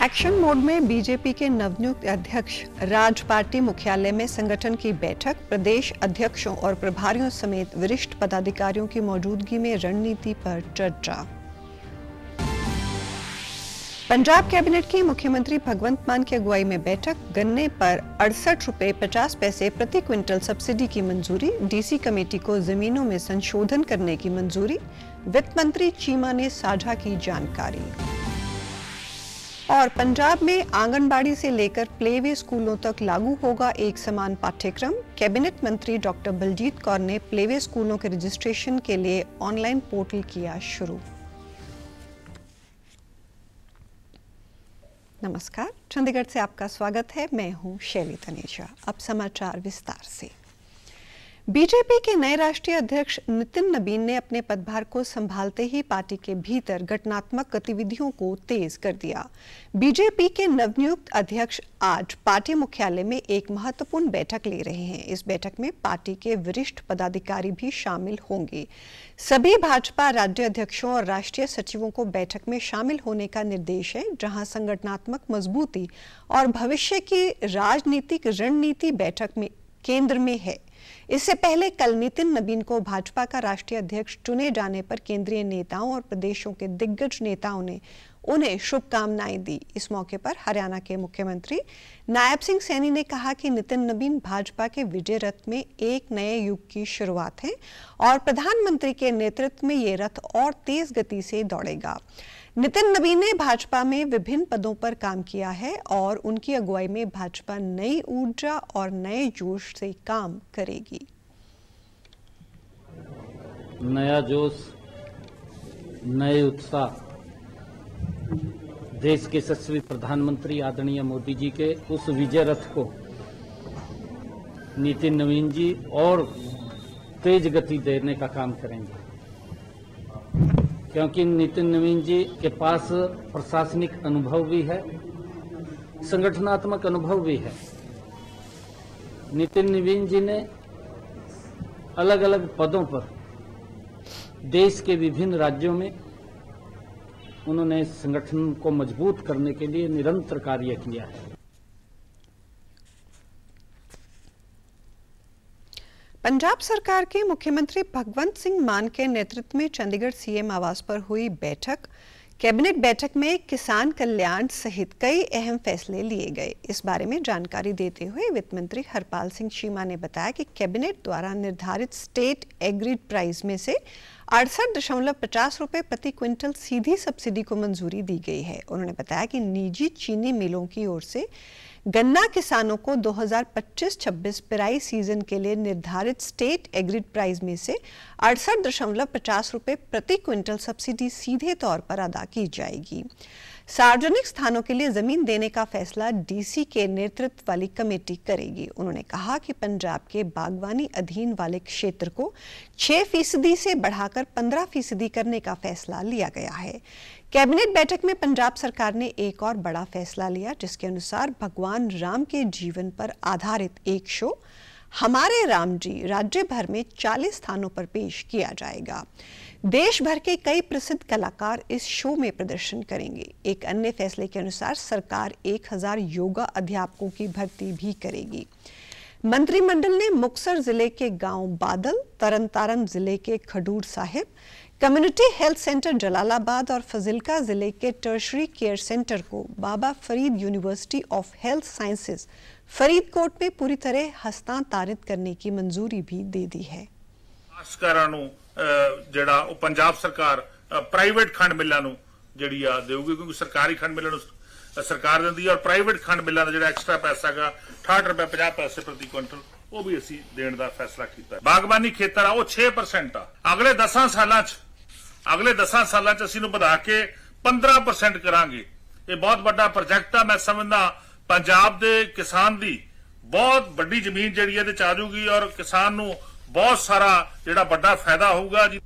Action mode में BJP के नवनियुक्त अध्यक्ष राज पार्टी मुख्यालय में संगठन की बैठक, प्रदेश अध्यक्षों और प्रभारियों समेत वरिष्ठ पदाधिकारियों की मौजूदगी में रणनीति पर चर्चा। पंजाब कैबिनेट की मुख्यमंत्री भगवंत मान की अगुवाई में बैठक, गन्ने पर 68 रुपए 50 पैसे प्रति क्विंटल सब्सिडी की मंजूरी, डीसी कमेटी को जमीनों में संशोधन करने की मंजूरी, वित्त मंत्री चीमा ने साझा की जानकारी। और पंजाब में आंगनबाड़ी से लेकर प्लेवे स्कूलों तक लागू होगा एक समान पाठ्यक्रम। कैबिनेट मंत्री डॉक्टर बलजीत कौर ने प्लेवे स्कूलों के रजिस्ट्रेशन के लिए ऑनलाइन पोर्टल किया शुरू। नमस्कार, चंडीगढ़ से आपका स्वागत है। मैं हूं शैली तनेजा। अब समाचार विस्तार से। बीजेपी के नए राष्ट्रीय अध्यक्ष नितिन नबीन ने अपने पदभार को संभालते ही पार्टी के भीतर गठनात्मक गतिविधियों को तेज कर दिया। बीजेपी के नवनियुक्त अध्यक्ष आज पार्टी मुख्यालय में एक महत्वपूर्ण बैठक ले रहे हैं। इस बैठक में पार्टी के वरिष्ठ पदाधिकारी भी शामिल होंगे। सभी भाजपा राज्य अध्यक्षों और राष्ट्रीय सचिवों को बैठक में शामिल होने का निर्देश है, जहां संगठनात्मक मजबूती और भविष्य की राजनीतिक रणनीति बैठक में केंद्र में है। इससे पहले कल नितिन नबीन को भाजपा का राष्ट्रीय अध्यक्ष चुने जाने पर केंद्रीय नेताओं और प्रदेशों के दिग्गज नेताओं ने उन्हें शुभकामनाएं दी। इस मौके पर हरियाणा के मुख्यमंत्री नायब सिंह सैनी ने कहा कि नितिन नबीन भाजपा के विजय रथ में एक नए युग की शुरुआत है और प्रधानमंत्री के नेतृत्व में ये रथ और तेज गति से दौड़ेगा। नितिन नबीन ने भाजपा में विभिन्न पदों पर काम किया है और उनकी अगुवाई में भाजपा नई ऊर्जा और नए जोश से काम करेगी। नया जोश, नए उत्साह, देश के यशस्वी प्रधानमंत्री आदरणीय मोदी जी के उस विजय रथ को नितिन नवीन जी और तेज गति देने का काम करेंगे, क्योंकि नितिन नवीन जी के पास प्रशासनिक अनुभव भी है, संगठनात्मक अनुभव भी है। नितिन नवीन जी ने अलग अलग पदों पर देश के विभिन्न राज्यों में उन्होंने संगठन को मजबूत करने के लिए निरंतर कार्य किया है। पंजाब सरकार के मुख्यमंत्री भगवंत सिंह मान के नेतृत्व में चंडीगढ़ सीएम आवास पर हुई बैठक, कैबिनेट बैठक में किसान कल्याण सहित कई अहम फैसले लिए गए। इस बारे में जानकारी देते हुए वित्त मंत्री हरपाल सिंह चीमा ने बताया कि कैबिनेट द्वारा निर्धारित स्टेट एग्रीड प्राइस में से 68.50 रुपए प्रति क्विंटल सीधी सब्सिडी को मंजूरी दी गई है। उन्होंने बताया कि निजी चीनी मिलों की ओर से गन्ना किसानों को 2025-26 पेराई सीजन के लिए निर्धारित स्टेट एग्रीड प्राइस में से 68.50 रुपए प्रति क्विंटल सब्सिडी सीधे तौर पर अदा की जाएगी। सार्वजनिक स्थानों के लिए जमीन देने का फैसला डीसी के नेतृत्व वाली कमेटी करेगी। उन्होंने कहा कि पंजाब के बागवानी अधीन वाले क्षेत्र को 6% से बढ़ाकर 15% करने का फैसला लिया गया है। कैबिनेट बैठक में पंजाब सरकार ने एक और बड़ा फैसला लिया, जिसके अनुसार भगवान राम के जीवन पर आधारित एक शो हमारे राम जी राज्य भर में 40 स्थानों पर पेश किया जाएगा। देश भर के कई प्रसिद्ध कलाकार इस शो में प्रदर्शन करेंगे। एक अन्य फैसले के अनुसार सरकार 1000 योगा अध्यापकों की भर्ती भी करेगी। मंत्रिमंडल ने मुक्तसर जिले के गांव बादल, तरनतारन जिले के Khadoor Sahib, community health centre Jalalabad और फजिल्का जिले के टर्शरी केयर सेंटर को Baba Farid university of health sciences Faridkot में पूरी तरह हस्तांतरित करने की मंजूरी भी दे दी है। ਜਿਹੜਾ ਉਹ ਪੰਜਾਬ ਸਰਕਾਰ ਪ੍ਰਾਈਵੇਟ ਖੰਡ ਮਿੱਲਾਂ ਨੂੰ ਜਿਹੜੀ ਆ ਦੇਊਗੀ, ਕਿਉਂਕਿ ਸਰਕਾਰੀ ਖੰਡ ਮਿੱਲਾਂ ਨੂੰ ਸਰਕਾਰ ਦਿੰਦੀ ਹੈ ਔਰ ਪ੍ਰਾਈਵੇਟ ਖੰਡ ਮਿੱਲਾਂ ਦਾ ਜਿਹੜਾ ਐਕਸਟਰਾ ਪੈਸਾ ਹੈਗਾ 68 ਰੁਪਏ 50 ਪੈਸੇ ਪ੍ਰਤੀ ਕੁਇੰਟਲ ਉਹ ਵੀ ਅਸੀਂ ਦੇਣ ਦਾ ਫੈਸਲਾ ਕੀਤਾ ਹੈ। ਬਾਗਬਾਨੀ ਖੇਤਰ ਆ ਉਹ 6% ਆ। ਅਗਲੇ 10 ਸਾਲਾਂ 'ਚ ਅਸੀਂ ਨੂੰ ਵਧਾ ਕੇ 15% ਕਰਾਂਗੇ। ਇਹ ਬਹੁਤ ਵੱਡਾ ਪ੍ਰੋਜੈਕਟ ਆ। ਮੈਂ ਸਮਝਦਾ ਪੰਜਾਬ ਦੇ ਕਿਸਾਨ ਦੀ ਬਹੁਤ ਵੱਡੀ ਜ਼ਮੀਨ ਜਿਹੜੀ ਇਹਦੇ ਚ ਆ ਜਾਊਗੀ ਔਰ ਕਿਸਾਨ ਨੂੰ बहुत सारा जेड़ा बड़ा फायदा होगा जी।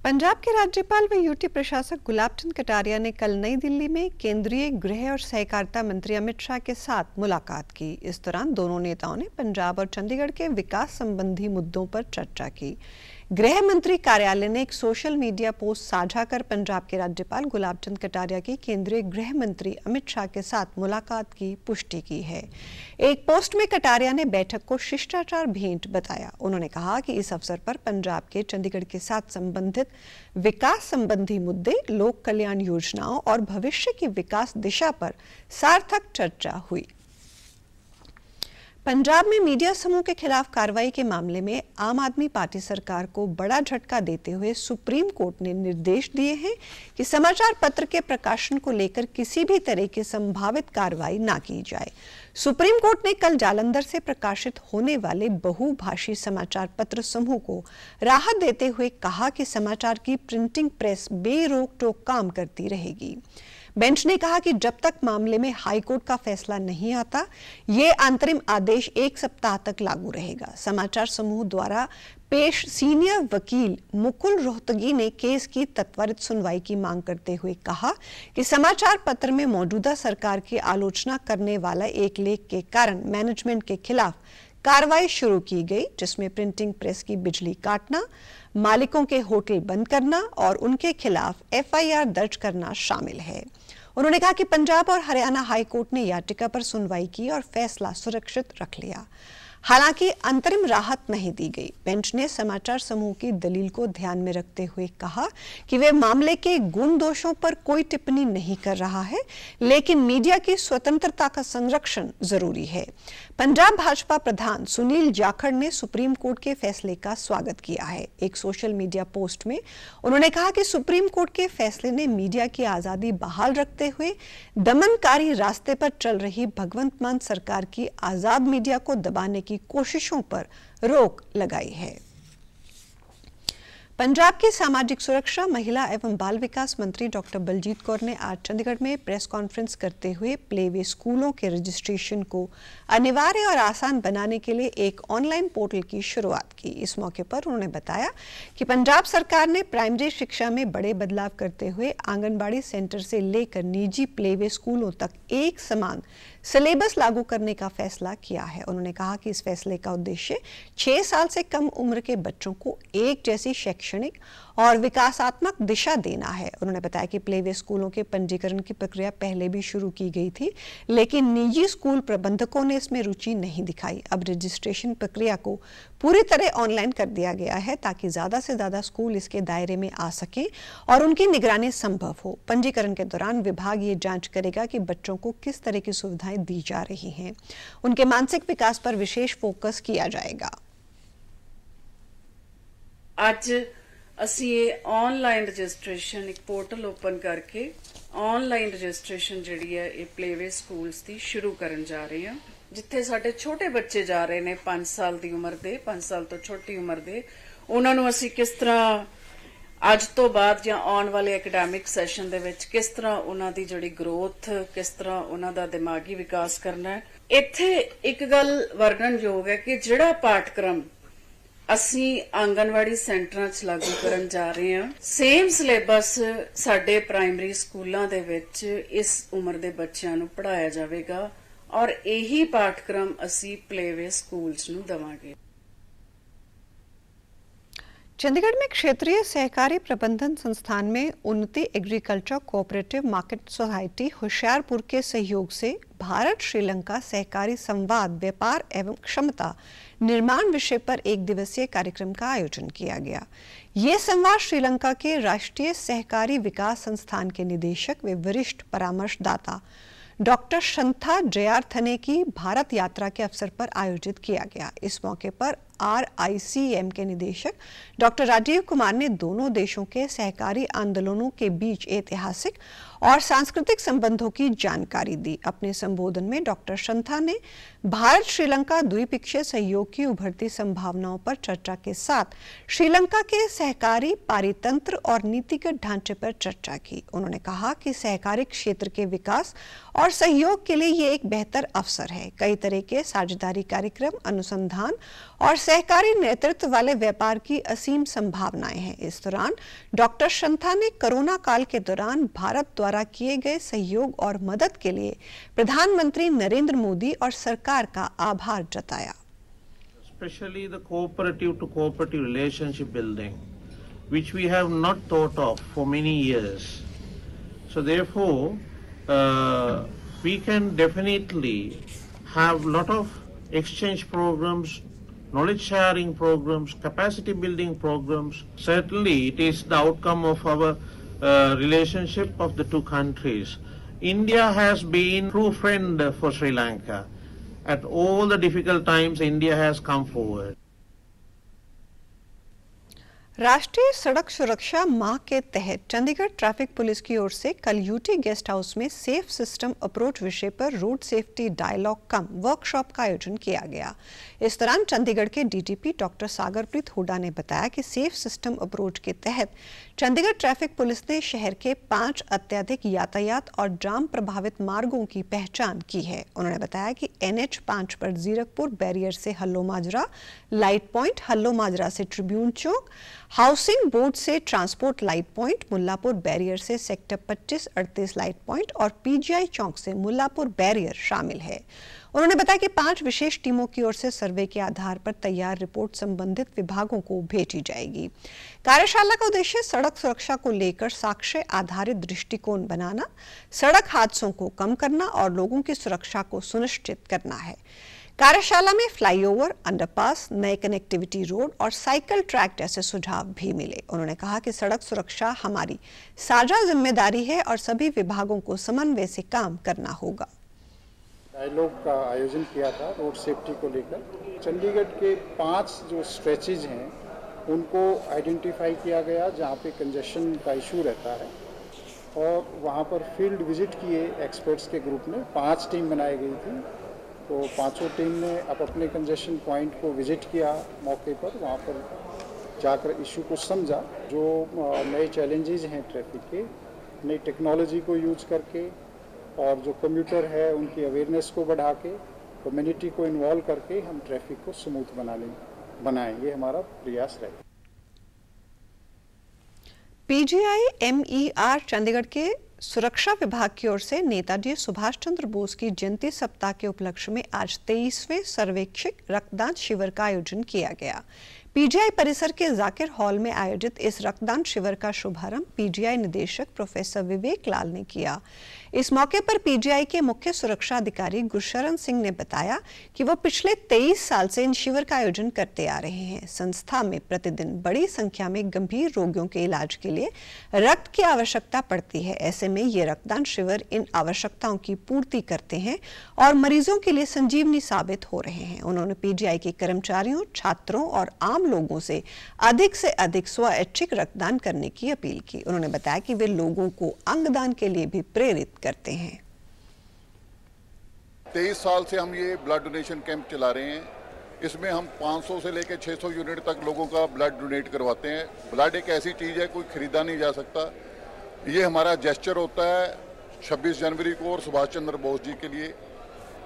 पंजाब के राज्यपाल व यूटी प्रशासक गुलाब चंद कटारिया ने कल नई दिल्ली में केंद्रीय गृह और सहकारिता मंत्री अमित शाह के साथ मुलाकात की। इस दौरान दोनों नेताओं ने पंजाब और चंडीगढ़ के विकास संबंधी मुद्दों पर चर्चा की। गृह मंत्री कार्यालय ने एक सोशल मीडिया पोस्ट साझा कर पंजाब के राज्यपाल गुलाब चंद कटारिया की केंद्रीय गृह मंत्री अमित शाह के साथ मुलाकात की पुष्टि की है। एक पोस्ट में कटारिया ने बैठक को शिष्टाचार भेंट बताया। उन्होंने कहा कि इस अवसर पर पंजाब के चंडीगढ़ के साथ संबंधित विकास संबंधी मुद्दे, लोक कल्याण योजनाओं और भविष्य की विकास दिशा पर सार्थक चर्चा हुई। पंजाब में मीडिया समूह के खिलाफ कार्रवाई के मामले में आम आदमी पार्टी सरकार को बड़ा झटका देते हुए सुप्रीम कोर्ट ने निर्देश दिए हैं कि समाचार पत्र के प्रकाशन को लेकर किसी भी तरह की संभावित कार्रवाई ना की जाए। सुप्रीम कोर्ट ने कल जालंधर से प्रकाशित होने वाले बहुभाषी समाचार पत्र समूह को राहत देते हुए कहा कि समाचार की प्रिंटिंग प्रेस बेरोक टोक काम करती रहेगी। बेंच ने कहा कि जब तक मामले में हाईकोर्ट का फैसला नहीं आता, ये अंतरिम आदेश 1 सप्ताह तक लागू रहेगा। समाचार समूह द्वारा पेश सीनियर वकील मुकुल रोहतगी ने केस की त्वरित सुनवाई की मांग करते हुए कहा कि समाचार पत्र में मौजूदा सरकार की आलोचना करने वाला एक लेख के कारण मैनेजमेंट के खिलाफ कार्रवाई शुरू की गई, जिसमें प्रिंटिंग प्रेस की बिजली काटना, मालिकों के होटल बंद करना और उनके खिलाफ एफआईआर दर्ज करना शामिल है। उन्होंने कहा कि पंजाब और हरियाणा हाईकोर्ट ने याचिका पर सुनवाई की और फैसला सुरक्षित रख लिया। हालांकि अंतरिम राहत नहीं दी गई। बेंच ने समाचार समूह की दलील को ध्यान में रखते हुए कहा कि वे मामले के गुण दोषों पर कोई टिप्पणी नहीं कर रहा है, लेकिन मीडिया की स्वतंत्रता का संरक्षण जरूरी है। पंजाब भाजपा प्रधान सुनील जाखड़ ने सुप्रीम कोर्ट के फैसले का स्वागत किया है। एक सोशल मीडिया पोस्ट में उन्होंने कहा कि सुप्रीम कोर्ट के फैसले ने मीडिया की आजादी बहाल रखते हुए दमनकारी रास्ते पर चल रही भगवंत मान सरकार की आजाद मीडिया को दबाने की कोशिशों पर रोक लगाई है। पंजाब की सामाजिक सुरक्षा, महिला एवं बाल विकास मंत्री डॉक्टर बलजीत कौर ने आज चंडीगढ़ में प्रेस कॉन्फ्रेंस करते हुए प्लेवे स्कूलों के रजिस्ट्रेशन को अनिवार्य और आसान बनाने के लिए एक ऑनलाइन पोर्टल की शुरुआत की। इस मौके पर उन्होंने बताया कि पंजाब सरकार ने प्राइमरी शिक्षा में बड़े बदलाव करते हुए आंगनबाड़ी सेंटर से लेकर निजी प्लेवे स्कूलों तक एक समान सिलेबस लागू करने का फैसला किया है। उन्होंने कहा कि इस फैसले का उद्देश्य 6 साल से कम उम्र के बच्चों को एक जैसी शैक्षणिक और विकासात्मक दिशा देना है। उन्होंने बताया कि प्लेवे स्कूलों के पंजीकरण की प्रक्रिया पहले भी शुरू की गई थी, लेकिन निजी स्कूल प्रबंधकों ने इसमें रुचि नहीं दिखाई। अब रजिस्ट्रेशन प्रक्रिया को पूरी तरह ऑनलाइन कर दिया गया है ताकि ज्यादा से ज्यादा स्कूल इसके दायरे में आ सकें और उनकी निगरानी संभव हो। पंजीकरण के दौरान विभाग ये जांच करेगा कि बच्चों को किस तरह की सुविधाएं दी जा रही हैं। उनके मानसिक विकास पर विशेष फोकस किया जाएगा। आज ਅਸੀਂ ਇਹ ਆਨਲਾਈਨ ਰਜਿਸਟ੍ਰੇਸ਼ਨ ਇੱਕ ਪੋਰਟਲ ਓਪਨ ਕਰਕੇ ਆਨਲਾਈਨ ਰਜਿਸਟ੍ਰੇਸ਼ਨ ਜਿਹੜੀ ਹੈ ਇਹ ਪਲੇਵੇ ਸਕੂਲਸ ਦੀ ਸ਼ੁਰੂ ਕਰਨ ਜਾ ਰਹੇ ਹਾਂ, ਜਿੱਥੇ ਸਾਡੇ ਛੋਟੇ ਬੱਚੇ ਜਾ ਰਹੇ ਨੇ 5 ਸਾਲ ਦੀ ਉਮਰ ਦੇ, 5 ਸਾਲ ਤੋਂ ਛੋਟੀ ਉਮਰ ਦੇ, ਉਹਨਾਂ ਨੂੰ ਅਸੀਂ ਕਿਸ ਤਰ੍ਹਾਂ ਅੱਜ ਤੋਂ ਬਾਅਦ ਜਾਂ ਆਉਣ ਵਾਲੇ ਐਕੈਡੈਮਿਕ ਸੈਸ਼ਨ ਦੇ ਵਿੱਚ ਕਿਸ ਤਰ੍ਹਾਂ ਉਹਨਾਂ ਦੀ ਜਿਹੜੀ ਗਰੋਥ, ਕਿਸ ਤਰ੍ਹਾਂ ਉਹਨਾਂ ਦਾ ਦਿਮਾਗੀ ਵਿਕਾਸ ਕਰਨਾ ਹੈ। ਇੱਥੇ ਇੱਕ ਗੱਲ ਵਰਣਨਯੋਗ ਹੈ ਕਿ ਜਿਹੜਾ ਪਾਠਕ੍ਰਮ ਅਸੀਂ ਆਂਗਨਵਾੜੀ ਸੈਂਟਰਾਂ 'ਚ ਲਾਗੂ ਕਰਨ ਜਾ ਰਹੇ ਹਾਂ, ਸੇਮ ਸਿਲੇਬਸ ਸਾਡੇ ਪ੍ਰਾਇਮਰੀ ਸਕੂਲਾਂ ਦੇ ਵਿੱਚ ਇਸ ਉਮਰ ਦੇ ਬੱਚਿਆਂ ਨੂੰ ਪੜ੍ਹਾਇਆ ਜਾਵੇਗਾ ਔਰ ਇਹੀ ਪਾਠਕ੍ਰਮ ਅਸੀਂ प्लेवे स्कूल्स ਨੂੰ ਦੇਵਾਂਗੇ। चंडीगढ़ में क्षेत्रीय सहकारी प्रबंधन संस्थान में उन्नति agriculture cooperative market society Hoshiarpur के सहयोग से भारत श्रीलंका सहकारी संवाद, व्यापार एवं क्षमता निर्माण विषय पर 1 दिवसीय कार्यक्रम का आयोजन किया गया। ये संवाद श्रीलंका के राष्ट्रीय सहकारी विकास संस्थान के निदेशक व वरिष्ठ परामर्शदाता डॉक्टर शंथा जयार्थने की भारत यात्रा के अवसर पर आयोजित किया गया। इस मौके पर RICM के निदेशक डॉक्टर राजीव कुमार ने दोनों देशों के सहकारी आंदोलनों के बीच ऐतिहासिक और सांस्कृतिक संबंधों की जानकारी दी। अपने संबोधन में डॉक्टर शंथा ने भारत श्रीलंका द्विपक्षीय सहयोग की उभरती संभावनाओं पर चर्चा के साथ श्रीलंका के सहकारी पारितंत्र और नीतिगत ढांचे पर चर्चा की। उन्होंने कहा कि सहकारी क्षेत्र के विकास और सहयोग के लिए ये एक बेहतर अवसर है। कई तरह के साझेदारी कार्यक्रम, अनुसंधान और सहकारी नेतृत्व वाले व्यापार की असीम संभावनाएं हैं। इस दौरान डॉक्टर शंथा ने कोरोना काल के दौरान भारत द्वारा किए गए सहयोग और मदद के लिए प्रधानमंत्री नरेंद्र मोदी और सरकार का आभार जताया। especially the cooperative to cooperative relationship building, which we have not thought of for many years. So therefore, we can definitely have lot of exchange programs, knowledge sharing programs, capacity building programs. Certainly it is the outcome of our relationship of the two countries. India has been true friend for Sri Lanka. At all the difficult times, India has come forward. राष्ट्रीय सड़क सुरक्षा माह के तहत Chandigarh traffic police की ओर से कल UT guest house में सेफ सिस्टम अप्रोच विषय पर रोड सेफ्टी डायलॉग कम वर्कशॉप का आयोजन किया गया। इस दौरान चंडीगढ़ के डीटीपी डॉक्टर सागरप्रीत हुड्डा ने बताया कि सेफ सिस्टम अप्रोच के तहत चंडीगढ़ ट्रैफिक पुलिस ने शहर के 5 अत्यधिक यातायात और जाम प्रभावित मार्गों की पहचान की है। उन्होंने बताया कि NH 5 पर जीरकपुर बैरियर से हल्लो माजरा, लाइट पॉइंट, हल्लो माजरा से ट्रिब्यून चौक, हाउसिंग बोर्ड से transport light point, Mullapur barrier से सेक्टर 25-38 लाइट पॉइंट और पीजीआई चौक से मुल्लापुर बैरियर शामिल है। उन्होंने बताया कि 5 विशेष टीमों की ओर से सर्वे के आधार पर तैयार रिपोर्ट संबंधित विभागों को भेजी जाएगी। कार्यशाला का उद्देश्य सड़क सुरक्षा को लेकर साक्ष्य आधारित दृष्टिकोण बनाना, सड़क हादसों को कम करना और लोगों की सुरक्षा को सुनिश्चित करना है। कार्यशाला में फ्लाईओवर, अंडरपास, नए कनेक्टिविटी रोड और साइकिल ट्रैक जैसे सुझाव भी मिले। उन्होंने कहा कि सड़क सुरक्षा हमारी साझा जिम्मेदारी है और सभी विभागों को समन्वय से काम करना होगा। डायलॉग का आयोजन किया था रोड सेफ्टी को लेकर। चंडीगढ़ के 5 जो स्ट्रेचेज हैं उनको आइडेंटिफाई किया गया जहाँ पे कंजेशन का इशू रहता है और वहाँ पर फील्ड विजिट किए एक्सपर्ट्स के ग्रुप ने। 5 टीम बनाई गई थी, तो 5 टीम ने अपने कंजेशन पॉइंट को विजिट किया मौके पर, वहाँ पर जाकर इशू को समझा। जो नए चैलेंजेस हैं ट्रैफिक के, नई टेक्नोलॉजी को यूज करके और जो कम्यूटर है उनकी अवेयरनेस को बढ़ा के, कम्युनिटी को इन्वॉल्व करके हम ट्रैफिक को स्मूथ बनाएंगे, हमारा प्रयास रहेगा। पीजीआई MER चंडीगढ़ के सुरक्षा विभाग की ओर से नेताजी सुभाष चंद्र बोस की जयंती सप्ताह के उपलक्ष्य में आज 23वें सर्वेक्षिक रक्तदान शिविर का आयोजन किया गया। पीजीआई परिसर के जाकिर हॉल में आयोजित इस रक्तदान शिविर का शुभारंभ पीजीआई निदेशक प्रोफेसर विवेक लाल ने किया। इस मौके पर पीजीआई के मुख्य सुरक्षा अधिकारी गुरशरण सिंह ने बताया कि वो पिछले 23 साल से इन शिविर का आयोजन करते आ रहे हैं। संस्था में प्रतिदिन बड़ी संख्या में गंभीर रोगियों के इलाज के लिए रक्त की आवश्यकता पड़ती है। ऐसे में ये रक्तदान शिविर इन आवश्यकताओं की पूर्ति करते हैं और मरीजों के लिए संजीवनी साबित हो रहे हैं। उन्होंने पीजीआई के कर्मचारियों, छात्रों और आम लोगों से अधिक स्वैच्छिक रक्तदान करने की अपील की। उन्होंने बताया कि वे लोगों को अंगदान के लिए भी प्रेरित करते हैं। 23 साल से हम ये ब्लड डोनेशन कैंप चला रहे हैं। इसमें हम 500 से लेकर 600 यूनिट तक लोगों का ब्लड डोनेट करवाते हैं। ब्लड एक ऐसी चीज़ है, कोई खरीदा नहीं जा सकता। ये हमारा जेस्चर होता है 26 जनवरी को और सुभाष चंद्र बोस जी के लिए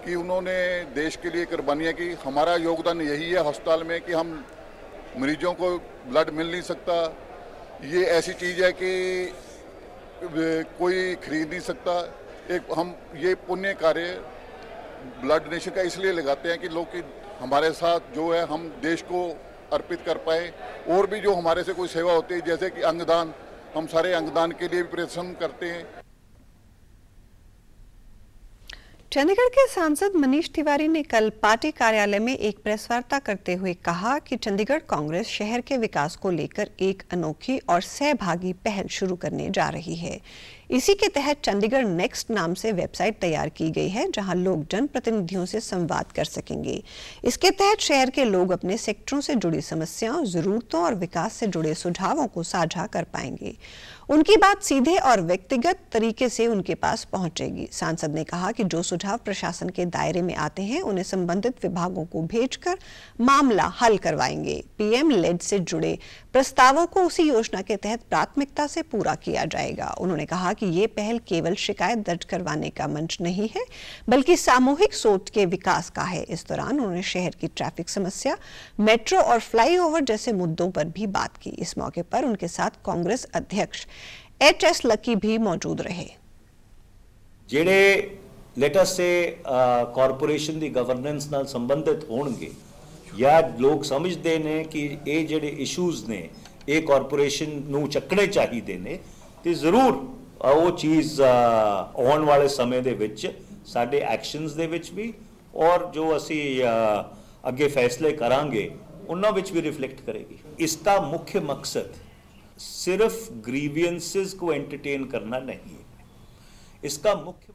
कि उन्होंने देश के लिए कुर्बानियाँ की। हमारा योगदान यही है अस्पताल में कि हम मरीजों को ब्लड मिल नहीं सकता। ये ऐसी चीज़ है कि कोई खरीद नहीं सकता। एक हम ये पुण्य कार्य ब्लड डोनेशन का इसलिए लगाते हैं कि लोग की हमारे साथ जो है हम देश को अर्पित कर पाए। और भी जो हमारे से कोई सेवा होती है जैसे कि अंगदान, हम सारे अंगदान के लिए भी परिश्रम करते हैं। चंडीगढ़ के सांसद मनीष तिवारी ने कल पार्टी कार्यालय में एक प्रेस वार्ता करते हुए कहा कि चंडीगढ़ कांग्रेस शहर के विकास को लेकर एक अनोखी और सहभागी पहल शुरू करने जा रही है। इसी के तहत चंडीगढ़ नेक्स्ट नाम से वेबसाइट तैयार की गई है, जहां लोग जनप्रतिनिधियों से संवाद कर सकेंगे। इसके तहत शहर के लोग अपने सेक्टरों से जुड़ी समस्याओं, जरूरतों और विकास से जुड़े सुझावों को साझा कर पाएंगे। उनकी बात सीधे और व्यक्तिगत तरीके से उनके पास पहुंचेगी। सांसद ने कहा कि जो सुझाव प्रशासन के दायरे में आते हैं उन्हें संबंधित विभागों को भेजकर मामला हल करवाएंगे। PM लेड से जुड़े प्रस्तावों को उसी योजना के तहत प्राथमिकता से पूरा किया जाएगा। उन्होंने कहा कि ये पहल केवल शिकायत दर्ज करवाने का मंच नहीं है, बल्कि सामूहिक सोच के विकास का है। इस दौरान उन्होंने शहर की ट्रैफिक समस्या, मेट्रो और फ्लाईओवर जैसे मुद्दों पर भी बात की। इस मौके पर उनके साथ कांग्रेस अध्यक्ष HS लकी भी मौजूद रहे। ਜਿਹੜੇ ਲੈਟ ਅਸ ਸੇ ਕਾਰਪੋਰੇਸ਼ਨ ਦੀ ਗਵਰਨੈਂਸ ਨਾਲ ਸੰਬੰਧਿਤ ਹੋਣਗੇ ਜਾਂ ਲੋਕ ਸਮਝਦੇ ਨੇ ਕਿ ਇਹ ਜਿਹੜੇ ਇਸ਼ੂਜ਼ ਨੇ ਇਹ ਕਾਰਪੋਰੇਸ਼ਨ ਨੂੰ ਚੱਕਣੇ ਚਾਹੀਦੇ ਨੇ, ਤੇ ਜ਼ਰੂਰ ਉਹ ਚੀਜ਼ ਆਉਣ ਵਾਲੇ ਸਮੇਂ ਦੇ ਵਿੱਚ ਸਾਡੇ ਐਕਸ਼ਨਸ ਦੇ ਵਿੱਚ ਵੀ ਔਰ ਜੋ ਅਸੀਂ ਅੱਗੇ ਫੈਸਲੇ ਕਰਾਂਗੇ ਉਹਨਾਂ ਵਿੱਚ ਵੀ ਰਿਫਲੈਕਟ ਕਰੇਗੀ। ਇਸ ਦਾ ਮੁੱਖ ਮਕਸਦ सिर्फ ग्रीवियंसेस को एंटरटेन करना नहीं है, इसका मुख्य।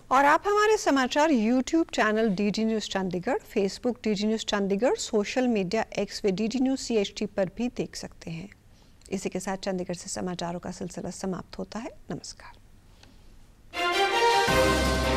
और आप हमारे समाचार YouTube channel DD news Chandigarh, Facebook DD news Chandigarh, social media X व DD न्यूज़ CHT पर भी देख सकते हैं। इसी के साथ चंडीगढ़ से समाचारों का सिलसिला समाप्त होता है। नमस्कार।